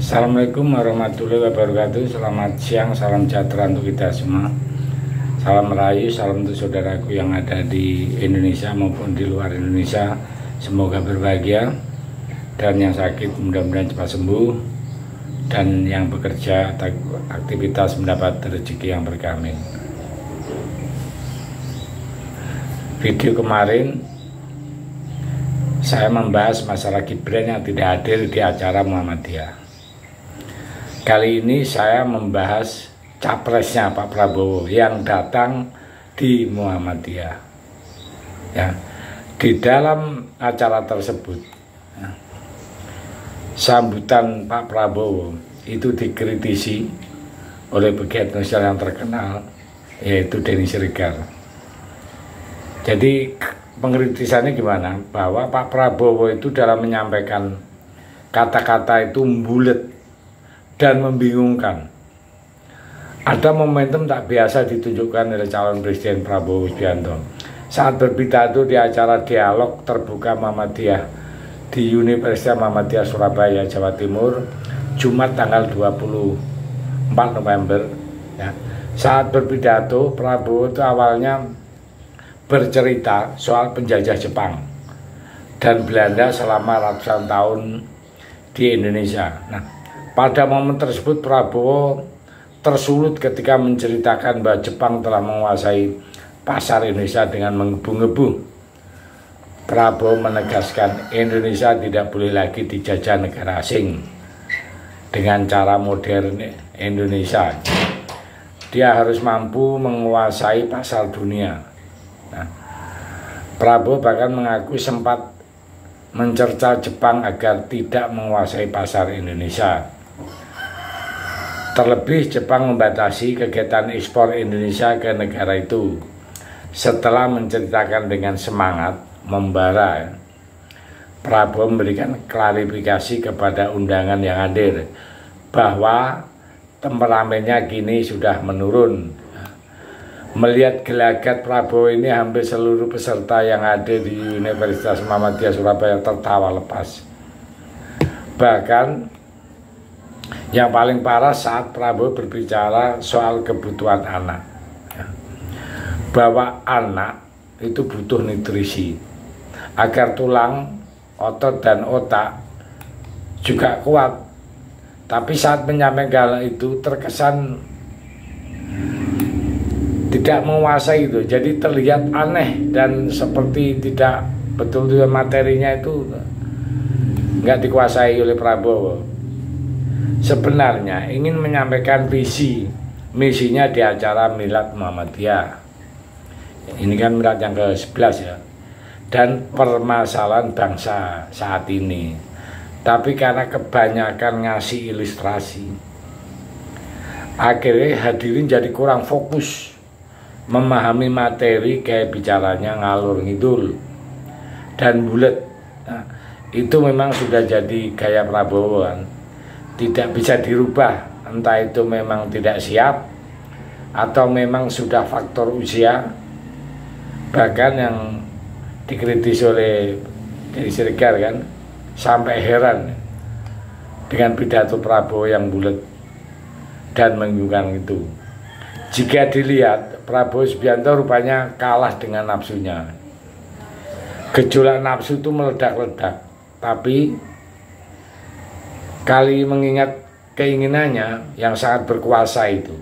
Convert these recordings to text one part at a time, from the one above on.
Assalamualaikum warahmatullahi wabarakatuh. Selamat siang, salam sejahtera untuk kita semua. Salam merayu, salam untuk saudaraku yang ada di Indonesia maupun di luar Indonesia. Semoga berbahagia, dan yang sakit mudah-mudahan cepat sembuh, dan yang bekerja aktivitas mendapat rezeki yang berkah. Amin. Video kemarin saya membahas masalah Gibran yang tidak hadir di acara Muhammadiyah. Kali ini saya membahas capresnya Pak Prabowo yang datang di Muhammadiyah. Ya, di dalam acara tersebut, ya, sambutan Pak Prabowo itu dikritisi oleh pegiat nasional yang terkenal, yaitu Denny Sregar. Jadi pengkritisannya gimana? Bahwa Pak Prabowo itu dalam menyampaikan kata-kata itu bulet dan membingungkan. Ada momentum tak biasa ditunjukkan oleh calon Presiden Prabowo Subianto saat berpidato di acara dialog terbuka Muhammadiyah di Universitas Muhammadiyah Surabaya, Jawa Timur, Jumat tanggal 24 November. Ya. Saat berpidato, Prabowo itu awalnya bercerita soal penjajah Jepang dan Belanda selama ratusan tahun di Indonesia. Nah, pada momen tersebut Prabowo tersulut ketika menceritakan bahwa Jepang telah menguasai pasar Indonesia dengan menggebu-gebu. Prabowo menegaskan Indonesia tidak boleh lagi dijajah negara asing dengan cara modern Indonesia. Dia harus mampu menguasai pasar dunia. Nah, Prabowo bahkan mengaku sempat mencerca Jepang agar tidak menguasai pasar Indonesia. Terlebih Jepang membatasi kegiatan ekspor Indonesia ke negara itu. Setelah menceritakan dengan semangat membara, Prabowo memberikan klarifikasi kepada undangan yang hadir bahwa temperamennya kini sudah menurun. Melihat gelagat Prabowo ini, hampir seluruh peserta yang hadir di Universitas Muhammadiyah Surabaya tertawa lepas. Bahkan yang paling parah saat Prabowo berbicara soal kebutuhan anak, bahwa anak itu butuh nutrisi agar tulang, otot, dan otak juga kuat. Tapi saat menyampaikan itu terkesan tidak menguasai itu, jadi terlihat aneh dan seperti tidak betul-betul materinya itu nggak dikuasai oleh Prabowo. Sebenarnya ingin menyampaikan visi misinya di acara Milad Muhammadiyah. Ini kan milad yang ke-11 ya, dan permasalahan bangsa saat ini. Tapi karena kebanyakan ngasih ilustrasi, akhirnya hadirin jadi kurang fokus memahami materi, kayak bicaranya ngalur ngidul dan bulet. Nah, itu memang sudah jadi gaya Prabowo kan. Tidak bisa dirubah, entah itu memang tidak siap atau memang sudah faktor usia. Bahkan yang dikritis oleh Denny Sregar kan sampai heran dengan pidato Prabowo yang bulat dan membingungkan itu. Jika dilihat, Prabowo Subianto rupanya kalah dengan nafsunya. Gejolak nafsu itu meledak-ledak, tapi kali mengingat keinginannya yang sangat berkuasa itu,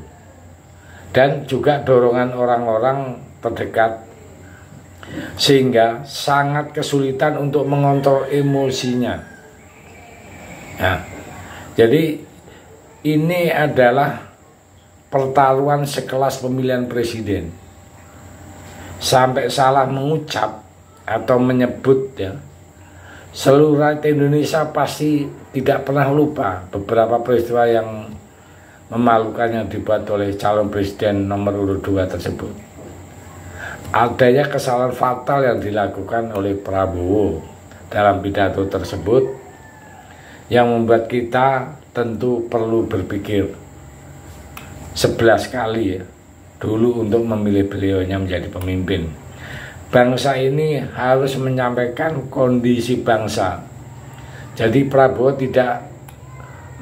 dan juga dorongan orang-orang terdekat, sehingga sangat kesulitan untuk mengontrol emosinya. Nah, jadi ini adalah pertaruhan sekelas pemilihan presiden. Sampai salah mengucap atau menyebut, ya, seluruh rakyat Indonesia pasti tidak pernah lupa beberapa peristiwa yang memalukan yang dibuat oleh calon presiden nomor urut 2 tersebut. Adanya kesalahan fatal yang dilakukan oleh Prabowo dalam pidato tersebut yang membuat kita tentu perlu berpikir 11 kali ya dulu untuk memilih beliaunya menjadi pemimpin. Bangsa ini harus menyampaikan kondisi bangsa. Jadi Prabowo tidak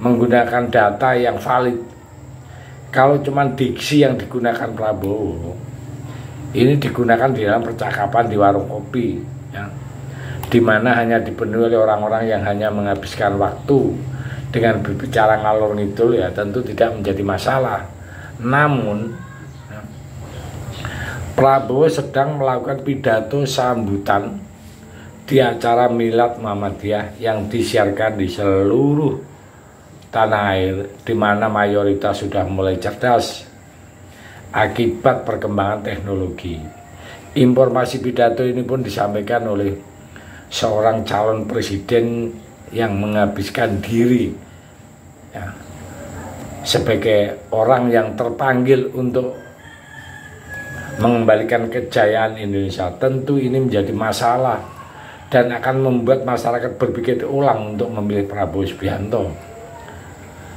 menggunakan data yang valid. Kalau cuma diksi yang digunakan Prabowo, ini digunakan di dalam percakapan di warung kopi, ya, di mana hanya dipenuhi oleh orang-orang yang hanya menghabiskan waktu dengan berbicara ngalor ngidul, ya tentu tidak menjadi masalah. Namun ya, Prabowo sedang melakukan pidato sambutan di acara Milad Muhammadiyah yang disiarkan di seluruh tanah air, di mana mayoritas sudah mulai cerdas akibat perkembangan teknologi. Informasi pidato ini pun disampaikan oleh seorang calon presiden yang menghabiskan diri, ya, sebagai orang yang terpanggil untuk mengembalikan kejayaan Indonesia. Tentu ini menjadi masalah dan akan membuat masyarakat berpikir ulang untuk memilih Prabowo Subianto.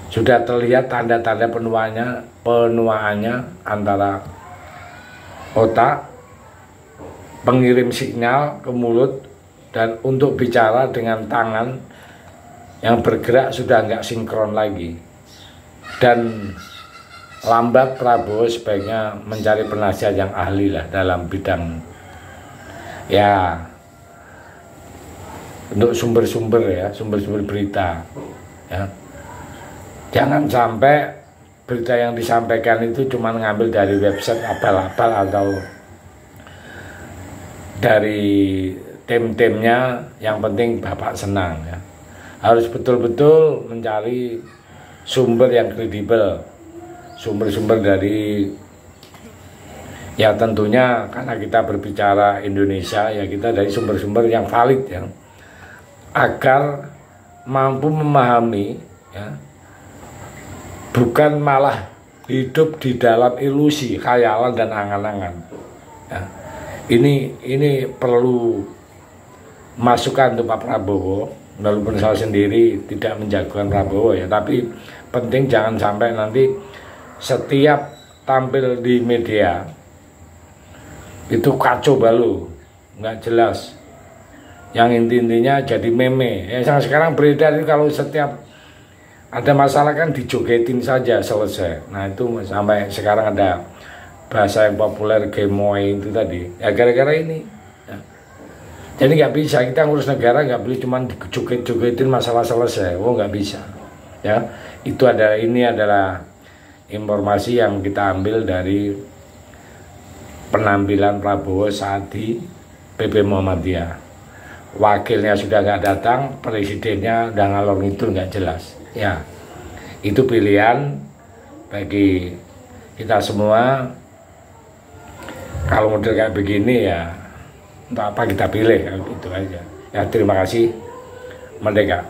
Sudah terlihat tanda-tanda penuaannya antara otak, pengirim sinyal ke mulut, dan untuk bicara dengan tangan yang bergerak sudah nggak sinkron lagi. Dan lambat Prabowo sebaiknya mencari penasihat yang ahli lah dalam bidang, ya, untuk sumber-sumber, ya, sumber-sumber berita, ya. Jangan sampai berita yang disampaikan itu cuma ngambil dari website abal-abal atau dari tim-timnya, yang penting Bapak senang, ya. Harus betul-betul mencari sumber yang kredibel, sumber-sumber dari, ya tentunya karena kita berbicara Indonesia, ya kita dari sumber-sumber yang valid, ya, agar mampu memahami, ya, bukan malah hidup di dalam ilusi, khayalan dan angan-angan, ya. Ini perlu masukan untuk Pak Prabowo, walaupun saya sendiri tidak menjagokan Prabowo, ya, tapi penting jangan sampai nanti setiap tampil di media itu kacau balau, nggak jelas, yang intinya jadi meme. Yang sekarang beredar itu kalau setiap ada masalah kan dijogetin saja selesai. Nah itu sampai sekarang ada bahasa yang populer gemoy itu tadi, ya gara-gara ini, ya. Jadi nggak bisa, kita ngurus negara nggak boleh cuma dijoget-jogetin masalah selesai. Oh nggak bisa, ya. Itu adalah, ini adalah informasi yang kita ambil dari penampilan Prabowo saat di PP Muhammadiyah. Wakilnya sudah nggak datang, presidennya udah ngalor ngidul nggak jelas. Ya, itu pilihan bagi kita semua. Kalau model kayak begini, ya untuk apa kita pilih, gitu aja. Ya terima kasih. Merdeka.